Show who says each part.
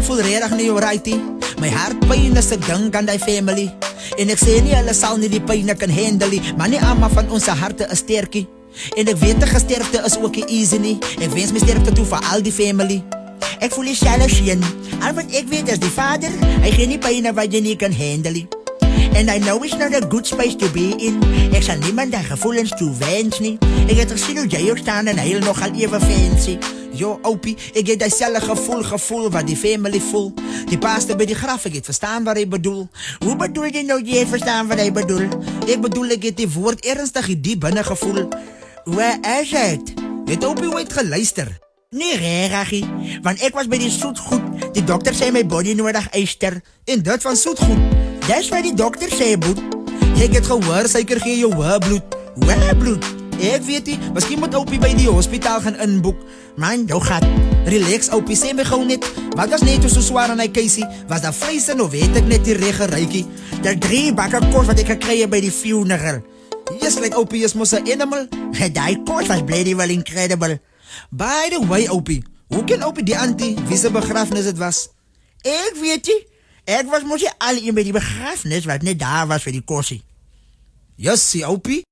Speaker 1: voel reg nie alrighty. My hartpyn is ek dink aan die family. En ek sê nie hulle sal nie die pyn kan handle nie, maar nie almal van ons harte is sterkie. En ek weet die gesterkte is ook nie easy nie. Ek wens my sterkte toe vir al die family. Ek voel die sien. Al wat ek weet is die vader, hy gee nie pyn wat jy nie kan handle nie. And I know it's not a good space to be in. Ek sal niemand die gevoelens toewens nie. Ek het gesien hoe jy ook staan en hy nogal even fancy. Yo, opie, ek het dieselfde gevoel wat die family voel. Die paaste by die graf, ek het verstaan wat hy bedoel. Hoe bedoel jy nou, jy het verstaan wat hy bedoel? Ek bedoel, ek het die woord ernstig diep binne gevoel. Waar is het? Het opie ooit geluister? Nee, regagie, want ek was by die soetgoed. Die dokter sê my body nodig eister. En dit van soetgoed. Dis wat die dokter sê, boet. Ek het gehoor, suiker gee jou hoë bloed. Hoë bloed? Ek weet nie, miskien moet opie by die hospitaal gaan inboek. Man, jou gat. Relax, opie, sê my gauw net. Wat was net so swaar aan die keisie? Was dat vlees en of weet ek net die rege ruikie? Daar 3 bakke kos wat ek gekry by die funeral. Yes, like opie is mos 'n animal. Die kos was bloody well incredible. By the way, opie, hoe ken opie die auntie wie se begrafnis het was? Ek weet nie. Ek was mos al in by die begrafnis wat net daar was vir die kosie. Yes, opie.